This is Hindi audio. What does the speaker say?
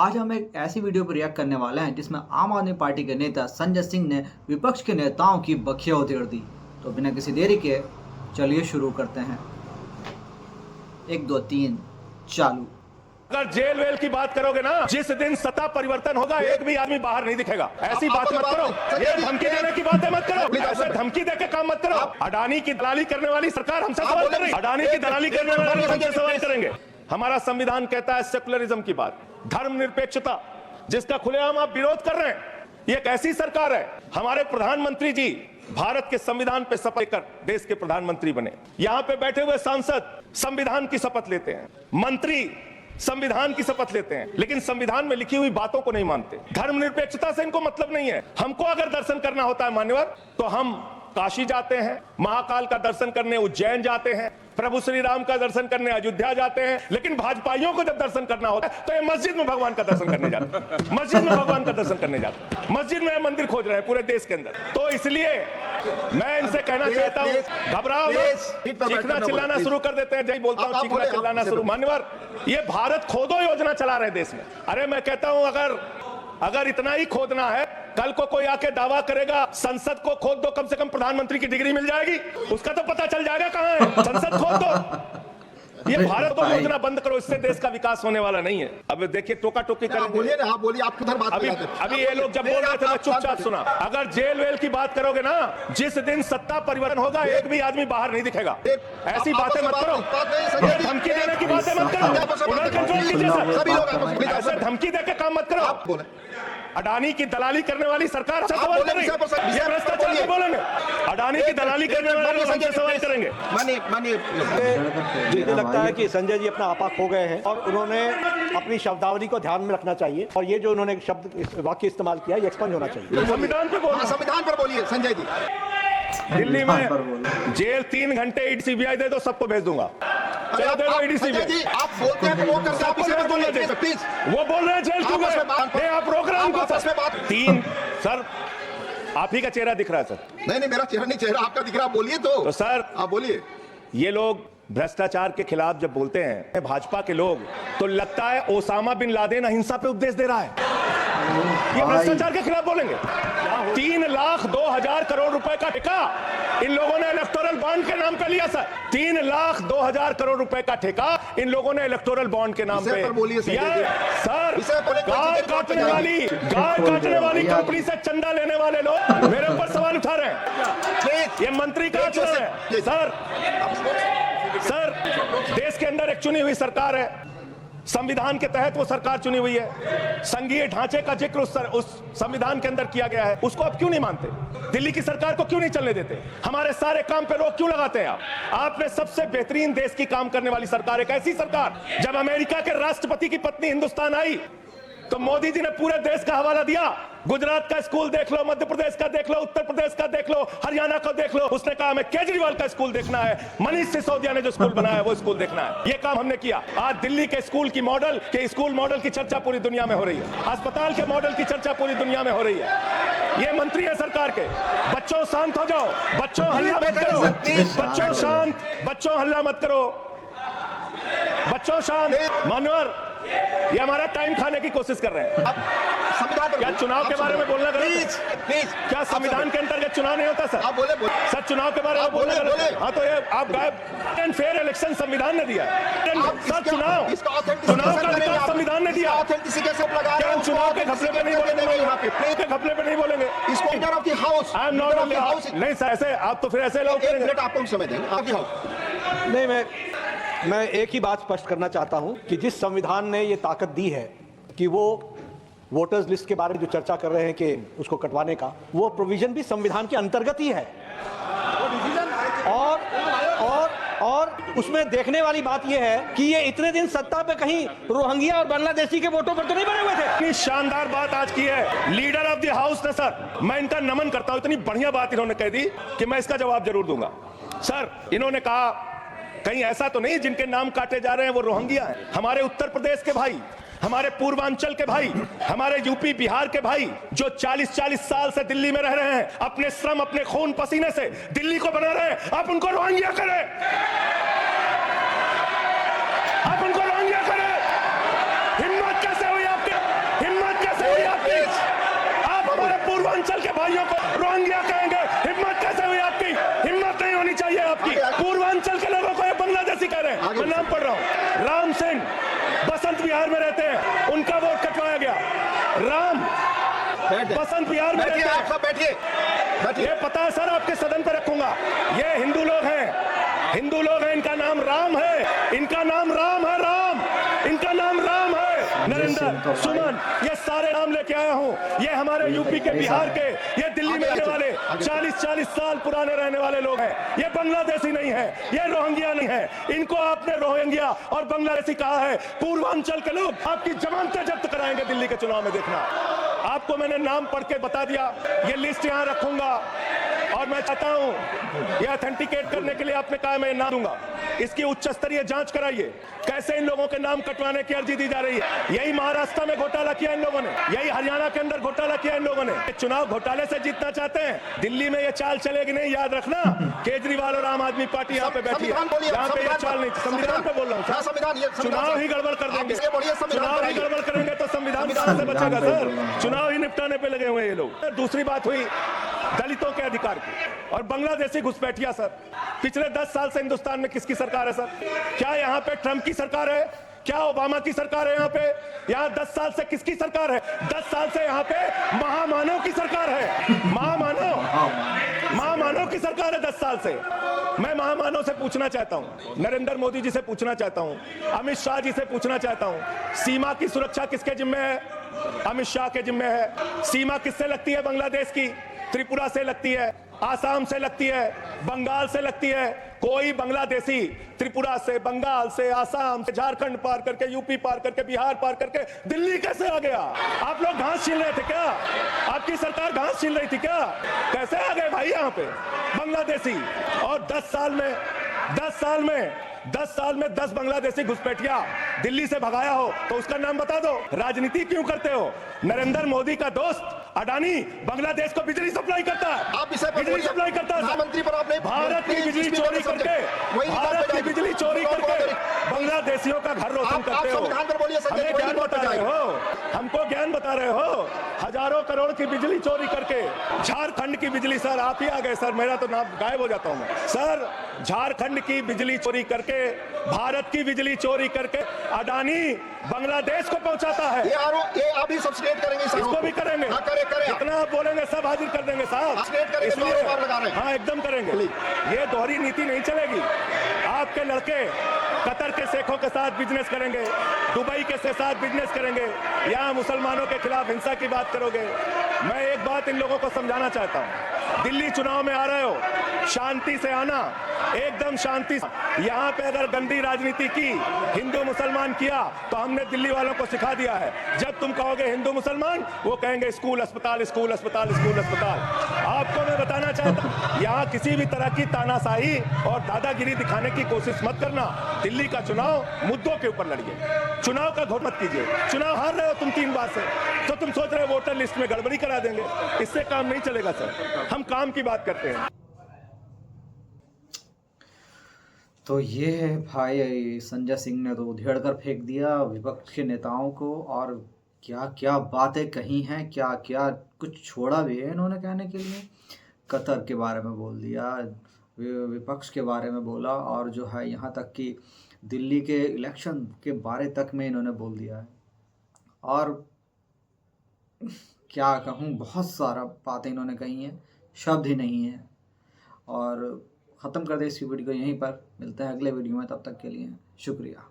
आज हम एक ऐसी वीडियो पर रिएक्ट करने वाले हैं जिसमें आम आदमी पार्टी के नेता संजय सिंह ने विपक्ष के नेताओं की बखिया उधेड़ दी। तो बिना किसी देरी के चलिए शुरू करते हैं। 1 2 3 चालू। अगर जेल वेल की बात करोगे ना, जिस दिन सत्ता परिवर्तन होगा एक भी आदमी बाहर नहीं दिखेगा। ऐसी बात मत करो, ये धमकी देने की बातें मत करो, ऐसे धमकी देके काम मत करो। अडानी की दलाली करने वाली सरकार हमसे सवाल कर रही है, अडानी की दलाली करने वाले हमसे सवाल करेंगे। हमारा संविधान कहता है सेकुलरिज्म की बात, धर्मनिरपेक्षता, जिसका खुलेआम आप विरोध कर रहे हैं। ये एक ऐसी सरकार है, हमारे प्रधानमंत्री जी भारत के संविधान पे शपथ लेकर देश के प्रधानमंत्री बने। यहाँ पे बैठे हुए सांसद संविधान की शपथ लेते हैं, मंत्री संविधान की शपथ लेते हैं, लेकिन संविधान में लिखी हुई बातों को नहीं मानते। धर्मनिरपेक्षता से इनको मतलब नहीं है। हमको अगर दर्शन करना होता है मान्यवर, तो हम काशी जाते हैं, महाकाल का दर्शन करने उज्जैन जाते हैं, प्रभु श्री राम का दर्शन करने अयोध्या जाते हैं। लेकिन भाजपाइयों को जब दर्शन करना होता है तो ये मस्जिद में भगवान का दर्शन करने जाते हैं, मस्जिद में भगवान का दर्शन करने जाते हैं, मस्जिद में मंदिर खोज रहे हैं पूरे देश के अंदर। तो इसलिए मैं इनसे कहना चाहता हूँ, घबराओ मत, चीखना चिल्लाना शुरू कर देते हैं। जय बोलता हूँ, चीखना चिल्लाना शुरू। मान्यवर, ये भारत खोदो योजना चला रहे देश में। अरे मैं कहता हूँ, अगर इतना ही खोदना है, कल को कोई आके दावा करेगा संसद को खोद दो, कम से कम प्रधानमंत्री की डिग्री मिल जाएगी, उसका तो पता चल जाएगा कहां है। संसद खोद दो, ये भारत को योजना बंद करो, इससे देश का विकास होने वाला नहीं है। अब देखिए टोका टोकी करेंगे। बोलिए ना, आप बोलिए, आप किधर बात कर रहे थे? अभी ये लोग जब बोल रहे थे मैं चुपचाप सुना। अगर जेल वेल की बात करोगे ना, जिस दिन सत्ता परिवर्तन होगा एक भी आदमी बाहर नहीं दिखेगा। ऐसी बातें मत करो, धमकी देने की बातें मत करो, उधर कंट्रोल कीजिए सर, ऐसे धमकी देकर काम मत करो। अडानी की दलाली करने वाली सरकार से सवाल कर रही है, ये भ्रष्टाचार नहीं बोलेंगे। अडानी की दलाली करने वाले हमसे सवाल करेंगे। मुझे लगता है कि संजय जी अपना आपा खो गए हैं और उन्होंने अपनी शब्दावली को ध्यान में रखना चाहिए, और ये जो उन्होंने शब्द वाक्य इस्तेमाल किया ये एक्सपंज होना चाहिए। संविधान पे बोलिए, संविधान पर बोलिए संजय जी। दिल्ली में जेल 3 घंटे ईडी सीबीआई दे दो, सबको भेज दूंगा। चलो दे दो ईडी सीबीआई। आप बोलते हैं वो करके आप इसे बोलिए प्लीज। वो बोल रहे हैं जेल क्यों गए? आप रोक रहे हैं उनको। 3 सर, आप ही का चेहरा दिख रहा है सर। नहीं मेरा चेहरा नहीं, चेहरा आपका दिख रहा, बोलिए तो सर आप बोलिए। ये लोग भ्रष्टाचार के खिलाफ जब बोलते हैं भाजपा के लोग, तो लगता है ओसामा बिन लादेन अहिंसा पे उपदेश दे रहा है। ये भ्रष्टाचार के खिलाफ बोलेंगे। 3,02,000 करोड़ रुपए का ठेका इन लोगों ने इलेक्टोरल बॉन्ड के नाम पे लिया सर। 3,02,000 करोड़ रुपए का ठेका इन लोगों ने इलेक्टोरल बॉन्ड के नाम पे सर। गाय काटने वाली कंपनी से चंदा लेने वाले लोग मेरे ऊपर सवाल उठा रहे हैं। ये मंत्री का चुनाव है सर, देश के अंदर एक चुनी हुई सरकार है, संविधान के तहत वो सरकार चुनी हुई है, संघीय ढांचे का जिक्र उस संविधान के अंदर किया गया है, उसको आप क्यों नहीं मानते? दिल्ली की सरकार को क्यों नहीं चलने देते? हमारे सारे काम पे रोक क्यों लगाते हैं आपने सबसे बेहतरीन देश की काम करने वाली सरकार, एक ऐसी सरकार, जब अमेरिका के राष्ट्रपति की पत्नी हिंदुस्तान आई तो मोदी जी ने पूरे देश का हवाला दिया। गुजरात का स्कूल देख लो, मध्य प्रदेश का देख लो, उत्तर प्रदेश का देख लो, हरियाणा का देख लो। उसने कहा हमें केजरीवाल का स्कूल देखना है, मनीष सिसोदिया ने जो स्कूल बनाया है वो स्कूल देखना है। ये काम हमने किया। आज दिल्ली के स्कूल मॉडल की चर्चा पूरी दुनिया में हो रही है, अस्पताल के मॉडल की चर्चा पूरी दुनिया में हो रही है। ये मंत्री है सरकार के। बच्चों शांत हो जाओ, बच्चों हल्ला मत करो, बच्चों शांत, बच्चों हल्ला मत करो, बच्चों शांत। मानवर, ये हमारा टाइम खाने की कोशिश कर रहे हैं। क्या चुनाव के बारे में बोलना गलत है? क्या संविधान के अंतर्गत चुनाव नहीं होता सर? सर चुनाव के बारे में बोलना गलत है? हाँ तो ये आप गायब एंड फेयर इलेक्शन संविधान ने दिया सर। चुनाव का अधिकार संविधान ने दिया। क्या हम चुनाव के घपले पे नहीं बोलेंगे? यहाँ पे घपले पे नहीं बोलेंगे। आई एम नॉट नहीं सर, ऐसे आप तो फिर ऐसे लोग आपको समय दें। नहीं, मैं एक ही बात स्पष्ट करना चाहता हूं कि जिस संविधान ने ये ताकत दी है कि वो वोटर्स लिस्ट के बारे में जो चर्चा कर रहे हैं कि उसको कटवाने का, वो प्रोविजन भी संविधान के अंतर्गत ही है। और उसमें देखने वाली बात यह है कि ये इतने दिन सत्ता पे कहीं रोहिंग्या और बांग्लादेशी के वोटों पर तो नहीं बने हुए थे। इतनी शानदार बात आज की है लीडर ऑफ द हाउस ने सर, मैं इनका नमन करता हूं। इतनी बढ़िया बात इन्होंने कह दी कि मैं इसका जवाब जरूर दूंगा। सर इन्होंने कहा कहीं ऐसा तो नहीं जिनके नाम काटे जा रहे हैं वो रोहिंग्या हैं। हमारे उत्तर प्रदेश के भाई, हमारे पूर्वांचल के भाई, हमारे यूपी बिहार के भाई जो 40-40 साल से दिल्ली में रह रहे हैं, अपने श्रम अपने खून पसीने से दिल्ली को बना रहे हैं, आप उनको रोहिंग्या करें, आप उनको रोहिंग्या करें। हिम्मत कैसे हुई आपके? बिहार में रहते हैं उनका वोट कटवाया गया। राम बसंत बिहार में बैठिए, रहते आप सब बैठिए, हैं, बैठिए। ये पता है सर, आपके सदन पे रखूंगा। ये हिंदू लोग हैं, हिंदू लोग हैं, इनका नाम राम है, इनका नाम राम है, राम, इनका नाम राम है। नरेंद्र, सुमन, ये सारे नाम लेके आया हूँ। ये हमारे यूपी के, बिहार के, ये दिल्ली में रहने वाले 40-40 साल पुराने रहने वाले लोग हैं। ये बांग्लादेशी नहीं है, ये रोहिंग्या नहीं है। इनको आपने रोहिंग्या और बांग्लादेशी कहा है। पूर्वांचल के लोग आपकी जमानतें जब्त कराएंगे दिल्ली के चुनाव में, देखना। आपको मैंने नाम पढ़ के बता दिया, ये लिस्ट यहां रखूंगा और मैं चाहता हूं ये ऑथेंटिकेट करने के लिए आपने कहा मैं नाम दूंगा। इसकी उच्च स्तरीय जांच कराइए, कैसे इन लोगों के नाम कटवाने की अर्जी दी जा रही है। यही महाराष्ट्र में घोटाला किया इन लोगों ने, यही हरियाणा के अंदर घोटाला किया इन लोगों ने। चुनाव घोटाले से जीतना चाहते हैं, दिल्ली में ये चाल चलेगी नहीं, याद रखना। केजरीवाल और आम आदमी पार्टी यहाँ पे बैठी है, यहाँ पे ये चाल नहीं। संविधान पे बोल रहा हूँ, चुनाव ही गड़बड़ कर देंगे, चुनाव ही गड़बड़ करेंगे तो संविधान कहां से बचेगा सर? चुनाव ही निपटाने पे लगे हुए ये लोग। दूसरी बात हुई दलितों के अधिकार की और बांग्लादेशी घुसपैठिया। सर, पिछले 10 साल से हिंदुस्तान में किसकी सरकार है सर? क्या यहाँ पे ट्रंप की सरकार है? क्या ओबामा की सरकार है? यहाँ पे यहाँ 10 साल से किसकी सरकार है? 10 साल से यहाँ पे महामानव की सरकार है। महामानव की सरकार है 10 साल से। मैं महामानव से पूछना चाहता हूँ, नरेंद्र मोदी जी से पूछना चाहता हूँ, अमित शाह जी से पूछना चाहता हूँ, सीमा की सुरक्षा किसके जिम्मे है? अमित शाह के जिम्मे है। सीमा किससे लगती है बांग्लादेश की? त्रिपुरा से लगती है, आसाम से लगती है, बंगाल से लगती है। कोई बांग्लादेशी त्रिपुरा से, बंगाल से, आसाम से, झारखंड पार करके, यूपी पार करके, बिहार पार करके दिल्ली कैसे आ गया? आप लोग घास छीन रहे थे क्या? आपकी सरकार घास छीन रही थी क्या? कैसे आ गए भाई यहाँ पे बांग्लादेशी? और 10 साल में 10 बांग्लादेशी घुसपैठिया दिल्ली से भगाया हो तो उसका नाम बता दो। राजनीति क्यों करते हो? नरेंद्र मोदी का दोस्त अडानी बांग्लादेश को बिजली सप्लाई करता है, आप इसे बिजली सप्लाई करता है। मंत्री पर आपने भारत की बिजली चोरी करके, भारत की बिजली चोरी करके बांग्लादेशियों का घर रोशन करते हो। हमें ज्ञान बता रहे हो, हमको ज्ञान बता रहे हो। हजारों करोड़ की बिजली चोरी करके, झारखंड की बिजली, सर आप ही आ गए सर, मेरा तो नाम गायब हो जाता हूं मैं। सर, झारखंड की बिजली चोरी करके, भारत की बिजली चोरी करके अडानी बांग्लादेश को पहुंचाता है। ये आप ही सब्सिडेट करेंगे, इसको भी करेंगे। हाँ, करें। जितना आप बोलेंगे सब हाजिर कर देंगे साहब, इसलिए हाँ एकदम करेंगे। ये दोहरी नीति नहीं चलेगी। आपके लड़के कतर के शेखों के साथ बिजनेस करेंगे, दुबई के साथ बिजनेस करेंगे, यहाँ मुसलमानों के खिलाफ हिंसा की बात करोगे। मैं एक बात इन लोगों को समझाना चाहता हूँ, दिल्ली चुनाव में आ रहे हो, शांति से आना, एकदम शांति। यहाँ पे अगर गंदी राजनीति की, हिंदू मुसलमान किया, तो हमने दिल्ली वालों को सिखा दिया है। जब तुम कहोगे हिंदू मुसलमान, वो कहेंगे स्कूल अस्पताल, स्कूल अस्पताल, स्कूल अस्पताल। आपको मैं बताना चाहता हूँ, यहाँ किसी भी तरह की तानाशाही और दादागिरी दिखाने की कोशिश मत करना। दिल्ली का चुनाव मुद्दों के ऊपर लड़िए, चुनाव का घोट मत कीजिए। चुनाव हार रहे हो तुम 3 बार से, तो तुम सोच रहे हो वोटर लिस्ट में गड़बड़ी करा देंगे। इससे काम नहीं चलेगा सर, हम काम की बात करते हैं। तो ये है भाई, संजय सिंह ने तो उधेड़ कर फेंक दिया विपक्ष के नेताओं को, और क्या क्या बातें कही हैं, क्या क्या कुछ छोड़ा भी है इन्होंने कहने के लिए। कतर के बारे में बोल दिया, विपक्ष के बारे में बोला, और जो है यहाँ तक कि दिल्ली के इलेक्शन के बारे तक में इन्होंने बोल दिया है। और क्या कहूँ, बहुत सारा बातें इन्होंने कही हैं, शब्द ही नहीं है। और ख़त्म कर दे इसकी वीडियो यहीं पर, मिलते हैं अगले वीडियो में, तब तक के लिए शुक्रिया।